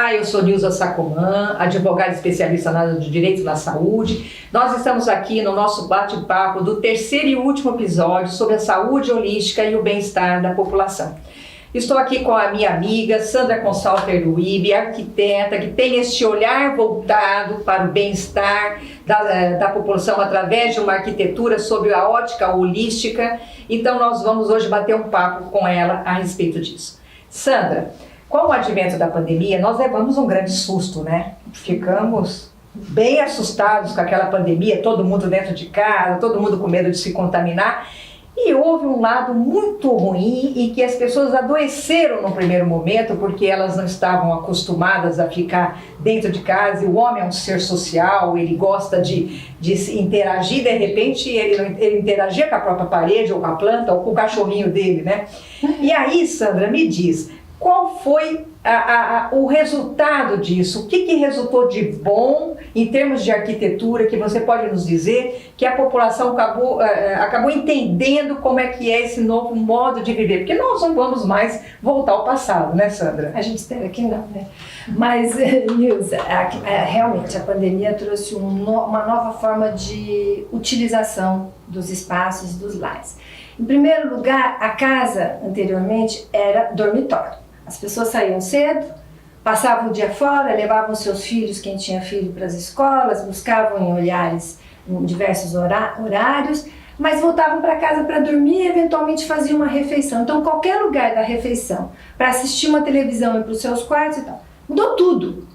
Olá, eu sou Nilza Sacomã, advogada especialista na área de direito da saúde. Nós estamos aqui no nosso bate-papo do terceiro e último episódio sobre a saúde holística e o bem-estar da população. Estou aqui com a minha amiga Sandra Consalter Uibe, arquiteta, que tem este olhar voltado para o bem-estar da população através de uma arquitetura sobre a ótica holística. Então nós vamos hoje bater um papo com ela a respeito disso. Sandra, com o advento da pandemia, nós levamos um grande susto, né? Ficamos bem assustados com aquela pandemia, todo mundo dentro de casa, todo mundo com medo de se contaminar. E houve um lado muito ruim e que as pessoas adoeceram no primeiro momento porque elas não estavam acostumadas a ficar dentro de casa. E o homem é um ser social, ele gosta de se interagir, de repente ele interagia com a própria parede ou com a planta ou com o cachorrinho dele, né? E aí, Sandra, me diz, qual foi o resultado disso? O que resultou de bom em termos de arquitetura que você pode nos dizer que a população acabou entendendo como é que é esse novo modo de viver? Porque nós não vamos mais voltar ao passado, né, Sandra? A gente espera que não, né? Mas, Nilza, realmente a pandemia trouxe uma nova forma de utilização dos espaços dos lares. Em primeiro lugar, a casa anteriormente era dormitório. As pessoas saíam cedo, passavam o dia fora, levavam seus filhos, quem tinha filho, para as escolas, buscavam em olhares em diversos horários, mas voltavam para casa para dormir e eventualmente faziam uma refeição. Então, qualquer lugar da refeição, para assistir uma televisão e para os seus quartos e tal, mudou tudo.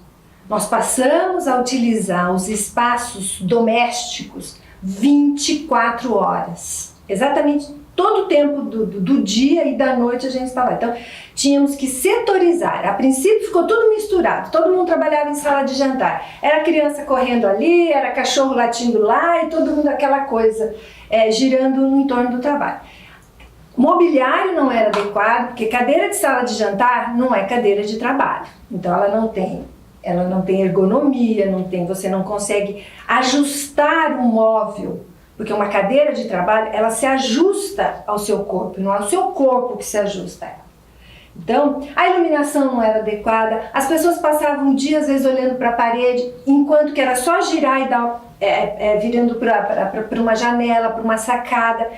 Nós passamos a utilizar os espaços domésticos 24 horas, exatamente todo o tempo do dia e da noite a gente estava lá. Então, tínhamos que setorizar. A princípio ficou tudo misturado, todo mundo trabalhava em sala de jantar. Era criança correndo ali, era cachorro latindo lá e todo mundo aquela coisa girando no entorno do trabalho. Mobiliário não era adequado, porque cadeira de sala de jantar não é cadeira de trabalho. Então ela não tem ergonomia, você não consegue ajustar o móvel. Porque uma cadeira de trabalho, ela se ajusta ao seu corpo, não é o seu corpo que se ajusta a ela. Então, a iluminação não era adequada, as pessoas passavam um dia, às vezes, olhando para a parede, enquanto que era só girar e dar, virando para uma janela, para uma sacada.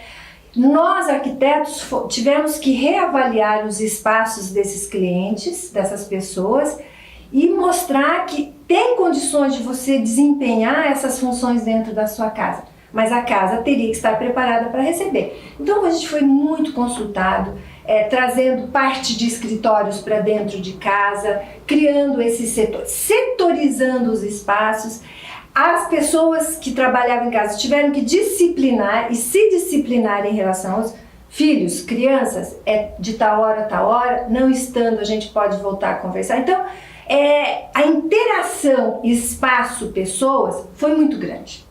Nós, arquitetos, tivemos que reavaliar os espaços desses clientes, dessas pessoas, e mostrar que tem condições de você desempenhar essas funções dentro da sua casa. Mas a casa teria que estar preparada para receber. Então a gente foi muito consultado, trazendo parte de escritórios para dentro de casa, criando esse setor, setorizando os espaços. As pessoas que trabalhavam em casa tiveram que disciplinar e se disciplinar em relação aos filhos, crianças, de tal hora, não estando a gente pode voltar a conversar. Então a interação espaço-pessoas foi muito grande.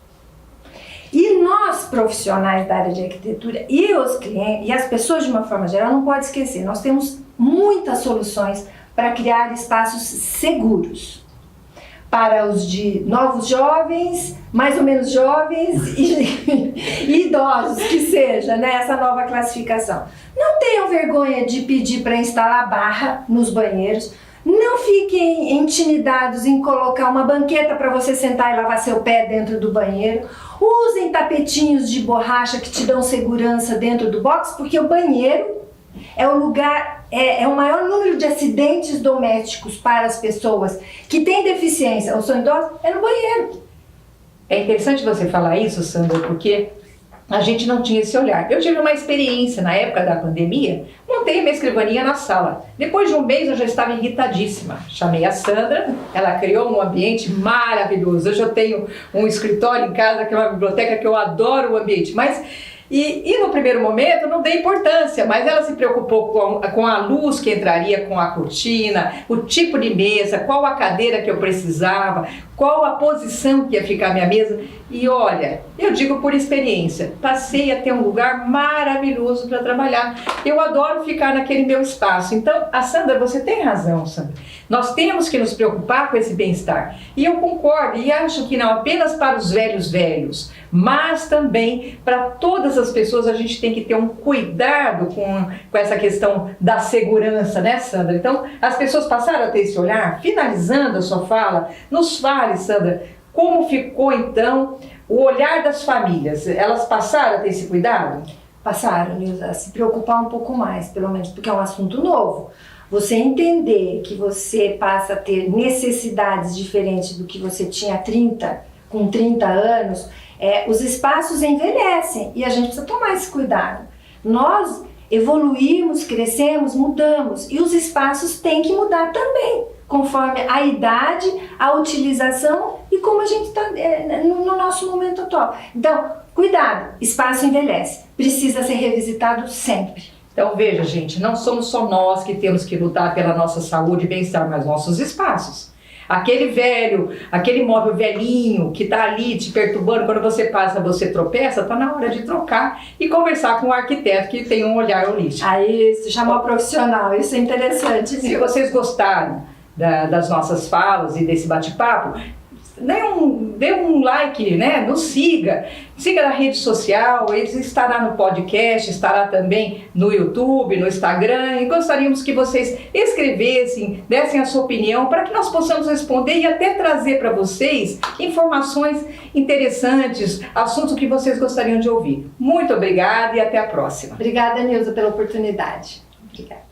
E nós, profissionais da área de arquitetura e os clientes, e as pessoas de uma forma geral, não pode esquecer, nós temos muitas soluções para criar espaços seguros para os de novos jovens, mais ou menos jovens e idosos, que seja, né, essa nova classificação. Não tenham vergonha de pedir para instalar barra nos banheiros. Não fiquem intimidados em colocar uma banqueta para você sentar e lavar seu pé dentro do banheiro. Usem tapetinhos de borracha que te dão segurança dentro do box, porque o banheiro é o lugar, é o maior número de acidentes domésticos para as pessoas que têm deficiência ou são idosos, é no banheiro. É interessante você falar isso, Sandra, porque a gente não tinha esse olhar. Eu tive uma experiência na época da pandemia, montei minha escrivaninha na sala. Depois de um mês eu já estava irritadíssima. Chamei a Sandra, ela criou um ambiente maravilhoso. Hoje eu tenho um escritório em casa, que é uma biblioteca, que eu adoro o ambiente. E no primeiro momento eu não dei importância, mas ela se preocupou com a luz que entraria com a cortina, o tipo de mesa, qual a cadeira que eu precisava, qual a posição que ia ficar a minha mesa. E olha, eu digo por experiência, passei a ter um lugar maravilhoso para trabalhar. Eu adoro ficar naquele meu espaço. Então, a Sandra, você tem razão, Sandra. Nós temos que nos preocupar com esse bem-estar. E eu concordo e acho que não apenas para os velhos, mas também para todas as pessoas. A gente tem que ter um cuidado com essa questão da segurança, né, Sandra? Então, as pessoas passaram a ter esse olhar. Finalizando a sua fala, nos fale, Sandra, como ficou então o olhar das famílias? Elas passaram a ter esse cuidado? Passaram, Nilza, a se preocupar um pouco mais, pelo menos, porque é um assunto novo. Você entender que você passa a ter necessidades diferentes do que você tinha com 30 anos, os espaços envelhecem e a gente precisa tomar esse cuidado. Nós evoluímos, crescemos, mudamos e os espaços têm que mudar também, conforme a idade, a utilização e como a gente está no nosso momento atual. Então, cuidado, espaço envelhece, precisa ser revisitado sempre. Então veja, gente, não somos só nós que temos que lutar pela nossa saúde e bem-estar, mas nossos espaços. Aquele velho, aquele móvel velhinho que está ali te perturbando, quando você passa, você tropeça, está na hora de trocar e conversar com um arquiteto que tem um olhar holístico. Aí, chamar um profissional, isso é interessante. Se vocês gostaram das nossas falas e desse bate-papo, dê um like, né? Nos siga na rede social, ele estará no podcast, estará também no YouTube, no Instagram, e gostaríamos que vocês escrevessem, dessem a sua opinião para que nós possamos responder e até trazer para vocês informações interessantes, assuntos que vocês gostariam de ouvir. Muito obrigada e até a próxima. Obrigada, Nilza, pela oportunidade. Obrigada.